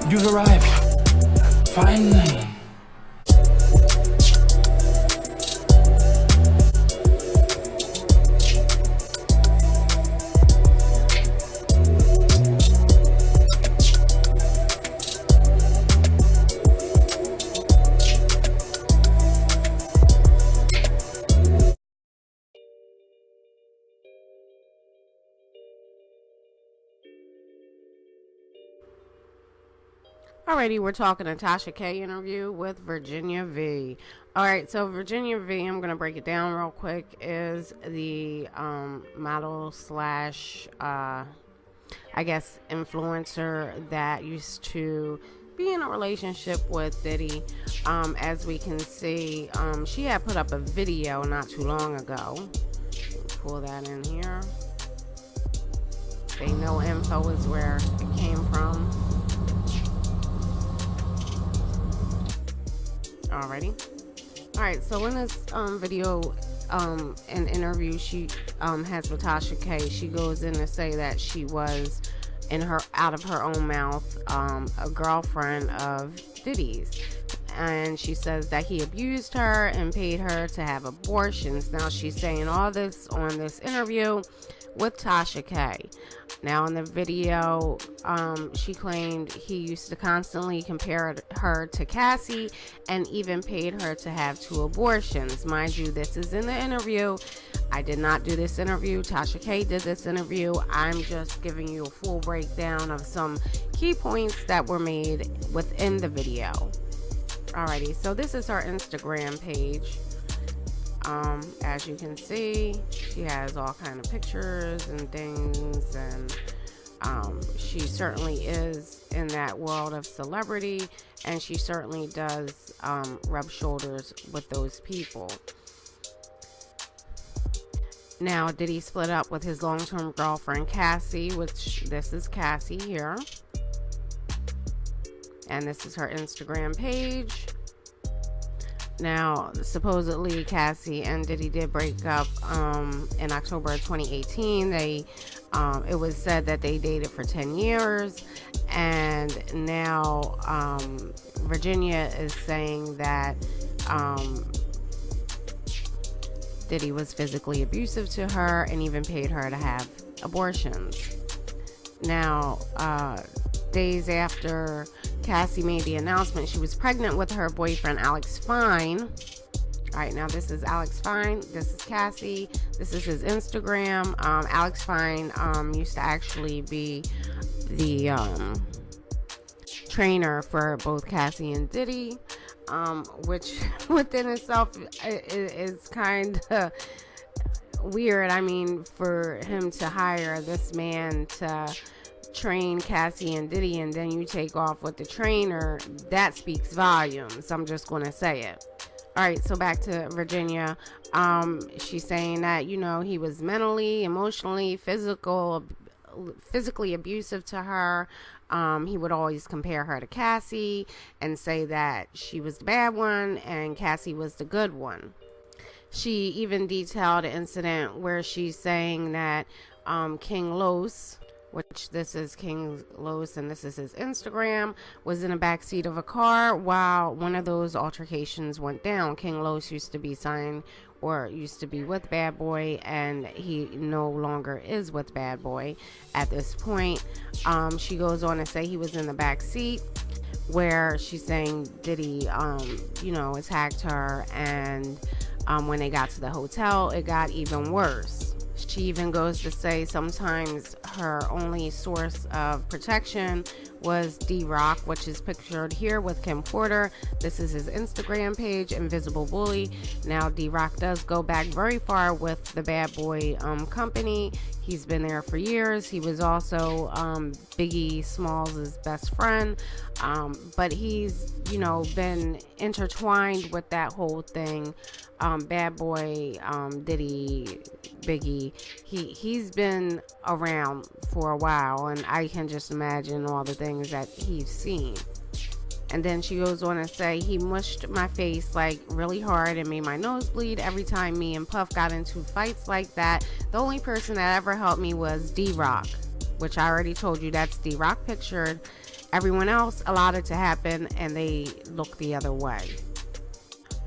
You've arrived. Finally. Alrighty, we're talking a Tasha K interview with Virginia V. Alright, so Virginia V, I'm going to break it down real quick, is the model slash, I guess, influencer that used to be in a relationship with Diddy. As we can see, she had put up a video not too long ago. Pull that in here. They know info is where it came from. Alright, so in this video an interview she has with Tasha K, she goes in to say that she was, out of her own mouth, a girlfriend of Diddy's, and she says that he abused her and paid her to have abortions. Now she's saying all this on this interview with Tasha K. Now in the video, she claimed he used to constantly compare her to Cassie and even paid her to have 2 abortions. Mind you, this is in the interview. I did not do this interview. Tasha K did this interview. I'm just giving you a full breakdown of some key points that were made within the video. Alrighty, so this is her Instagram page. As you can see, she has all kind of pictures and things, and she certainly is in that world of celebrity, and she certainly does rub shoulders with those people. Now, Diddy split up with his long-term girlfriend Cassie, which this is Cassie here, and this is her Instagram page. Now, supposedly Cassie and Diddy did break up in October of 2018. It was said that they dated for 10 years, and now Virginia is saying that Diddy was physically abusive to her and even paid her to have abortions. Now, days after Cassie made the announcement she was pregnant with her boyfriend Alex Fine. Alright, now this is Alex Fine, this is Cassie, this is his Instagram. Alex Fine used to actually be the trainer for both Cassie and Diddy, which within itself is kind of weird. I mean, for him to hire this man to train Cassie and Diddy, and then you take off with the trainer, that speaks volumes. I'm just going to say it. Alright, so back to Virginia. She's saying that, he was mentally, emotionally, physically abusive to her. He would always compare her to Cassie and say that she was the bad one and Cassie was the good one. She even detailed an incident where she's saying that King Los, which this is King Los and this is his Instagram, was in the back seat of a car while one of those altercations went down. King Los used to be with Bad Boy, and he no longer is with Bad Boy at this point. She goes on to say he was in the back seat, where she's saying Diddy attacked her, and when they got to the hotel, it got even worse. She even goes to say sometimes her only source of protection was D-Rock, which is pictured here with Kim Porter. This is his Instagram page, Invisible Bully. Now, D-Rock does go back very far with the Bad Boy company. He's been there for years. He was also Biggie Smalls' best friend. But he's, been intertwined with that whole thing. Bad Boy, Diddy, Biggie, he's been around for a while, and I can just imagine all the things that he's seen. And then she goes on to say, he mushed my face like really hard and made my nose bleed every time me and Puff got into fights like that. The only person that ever helped me was D-Rock, which I already told you that's D-Rock pictured. Everyone else allowed it to happen, and they look the other way.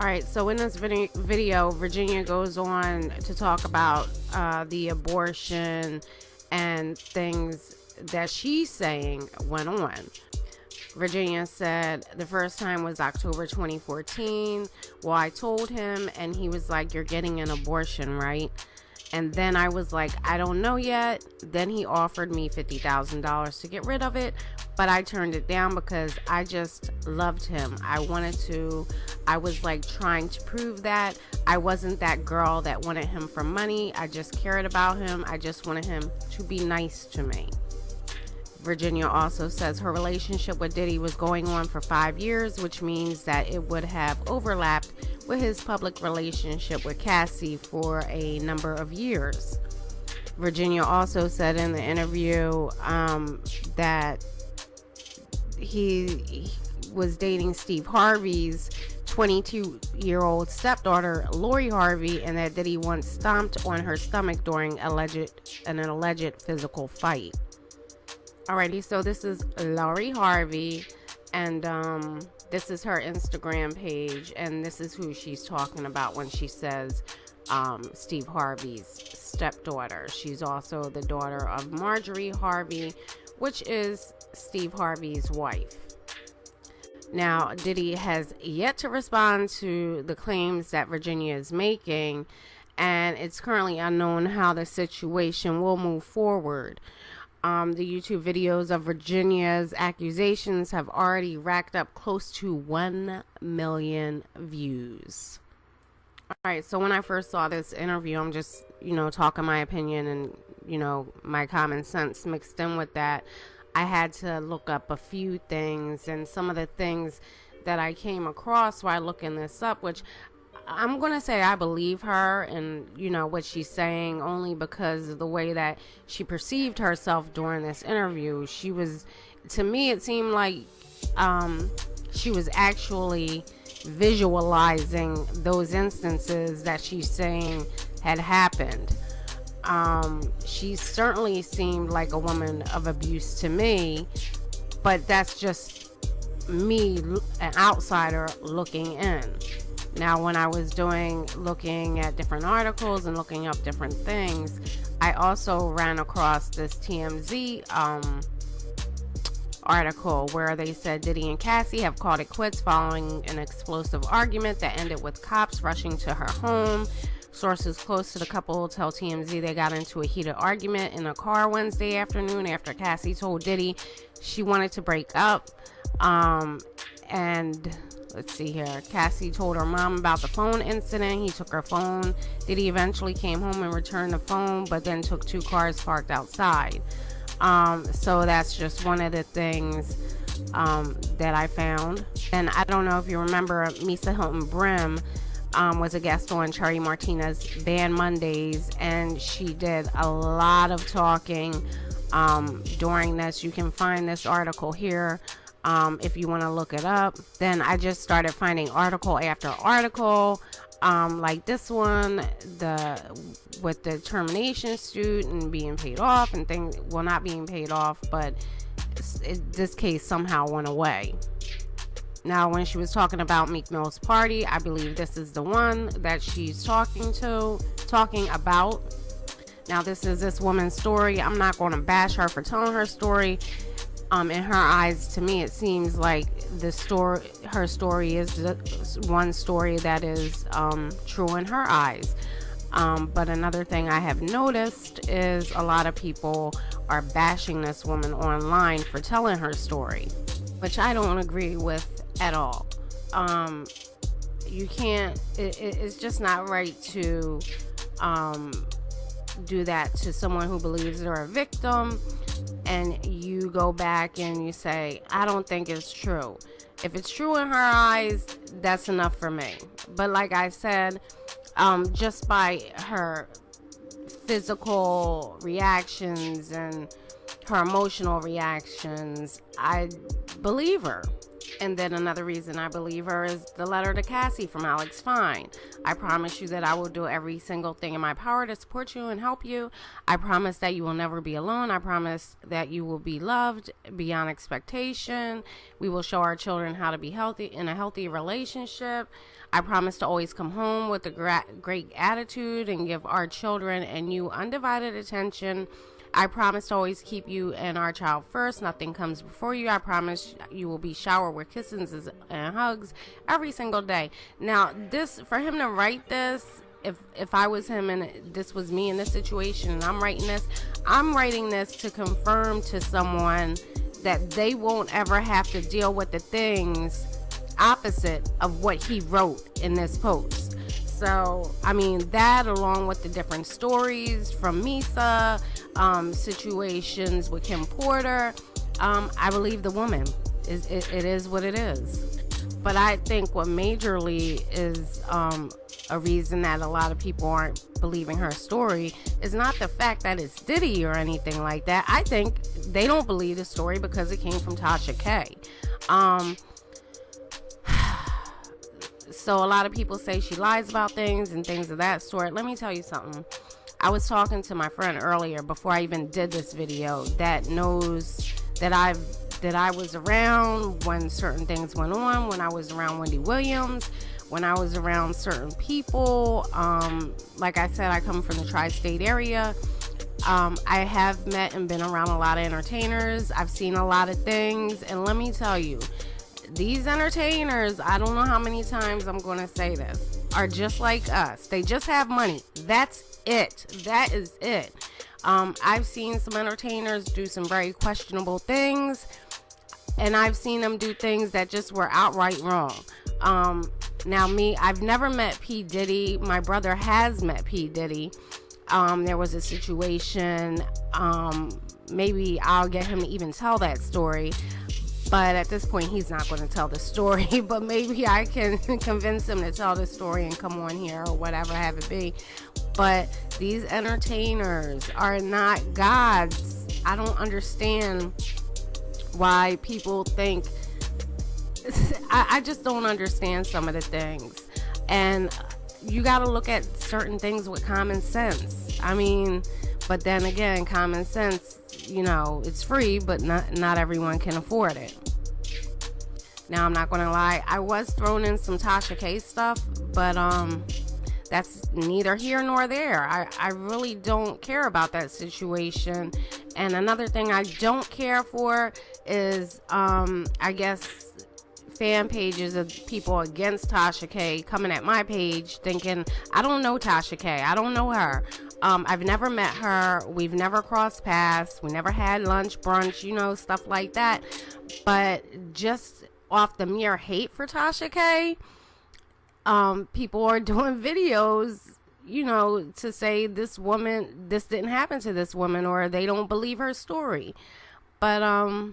Alright, so in this video, Virginia goes on to talk about the abortion and things that she's saying went on. Virginia said the first time was October 2014. Well, I told him, and he was like, "You're getting an abortion, right?" And then I was like, "I don't know yet." Then he offered me $50,000 to get rid of it, but I turned it down because I just loved him. I was like trying to prove that I wasn't that girl that wanted him for money. I just cared about him. I just wanted him to be nice to me. Virginia also says her relationship with Diddy was going on for 5 years, which means that it would have overlapped with his public relationship with Cassie for a number of years. Virginia also said in the interview that he was dating Steve Harvey's 22-year-old stepdaughter, Lori Harvey, and that Diddy once stomped on her stomach during an alleged physical fight. Alrighty, so this is Lori Harvey, and this is her Instagram page, and this is who she's talking about when she says Steve Harvey's stepdaughter. She's also the daughter of Marjorie Harvey, which is Steve Harvey's wife. Now, Diddy has yet to respond to the claims that Virginia is making, and it's currently unknown how the situation will move forward. The YouTube videos of Virginia's accusations have already racked up close to 1 million views. Alright, so when I first saw this interview, I'm just, talking my opinion and, my common sense mixed in with that. I had to look up a few things, and some of the things that I came across while looking this up, which I'm going to say I believe her and, what she's saying, only because of the way that she perceived herself during this interview. To me, it seemed like she was actually visualizing those instances that she's saying had happened. She certainly seemed like a woman of abuse to me, but that's just me, an outsider, looking in. Now, when I was looking at different articles and looking up different things, I also ran across this TMZ article where they said Diddy and Cassie have called it quits following an explosive argument that ended with cops rushing to her home. Sources close to the couple tell TMZ they got into a heated argument in a car Wednesday afternoon after Cassie told Diddy she wanted to break up. And let's see here. Cassie told her mom about the phone incident. He took her phone. Diddy eventually came home and returned the phone, but then took 2 cars parked outside. So that's just one of the things that I found. And I don't know if you remember, Misa Hilton Brim was a guest on Cherry Martinez's Band Mondays, and she did a lot of talking during this. You can find this article here. If you want to look it up. Then I just started finding article after article, like this one, with the termination suit and being paid off and things. Well, not being paid off, but this case somehow went away. Now, when she was talking about Meek Mill's party, I believe this is the one that she's talking about. Now, this is this woman's story. I'm not going to bash her for telling her story. In her eyes, to me, it seems like her story is the one story that is true in her eyes. But another thing I have noticed is a lot of people are bashing this woman online for telling her story, which I don't agree with at all. You can't, it's just not right to do that to someone who believes they're a victim, and you go back and you say, I don't think it's true. If it's true in her eyes, that's enough for me. But like I said, just by her physical reactions and her emotional reactions, I believe her. And then another reason I believe her is the letter to Cassie from Alex Fine. I promise you that I will do every single thing in my power to support you and help you. I promise that you will never be alone. I promise that you will be loved beyond expectation. We will show our children how to be healthy in a healthy relationship. I promise to always come home with a great attitude and give our children and you undivided attention. I promise to always keep you and our child first. Nothing comes before you. I promise you will be showered with kisses and hugs every single day. Now, this, for him to write this, if I was him and this was me in this situation and I'm writing this to confirm to someone that they won't ever have to deal with the things opposite of what he wrote in this post. So, I mean, that along with the different stories from Misa, situations with Kim Porter, I believe the woman. It is what it is. But I think what majorly is a reason that a lot of people aren't believing her story is not the fact that it's Diddy or anything like that. I think they don't believe the story because it came from Tasha K. So a lot of people say she lies about things and things of that sort. Let me tell you something. I was talking to my friend earlier before I even did this video that knows that I was around when certain things went on, when I was around Wendy Williams, when I was around certain people. Like I said, I come from the tri-state area. I have met and been around a lot of entertainers. I've seen a lot of things, and let me tell you, these entertainers, I don't know how many times I'm going to say this, are just like us. They just have money. That's it. That is it. I've seen some entertainers do some very questionable things, and I've seen them do things that just were outright wrong. Now me, I've never met P. Diddy. My brother has met P. Diddy. There was a situation, maybe I'll get him to even tell that story. But at this point, he's not going to tell the story. But maybe I can convince him to tell the story and come on here or whatever have it be. But these entertainers are not gods. I don't understand why people think... I just don't understand some of the things. And you got to look at certain things with common sense. I mean, but then again, common sense, you know, it's free, but not everyone can afford it. Now, I'm not going to lie, I was thrown in some Tasha K stuff, but that's neither here nor there. I really don't care about that situation. And another thing I don't care for is, I guess, fan pages of people against Tasha K coming at my page thinking, I don't know Tasha K. I don't know her. I've never met her. We've never crossed paths. We never had lunch, brunch, you know, stuff like that. But just off the mere hate for Tasha K, people are doing videos, you know, to say this didn't happen to this woman, or they don't believe her story. But,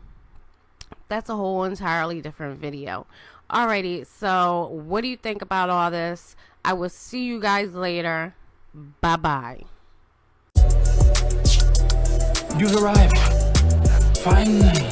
that's a whole entirely different video. Alrighty, so what do you think about all this? I will see you guys later. Bye-bye. You've arrived. Finally.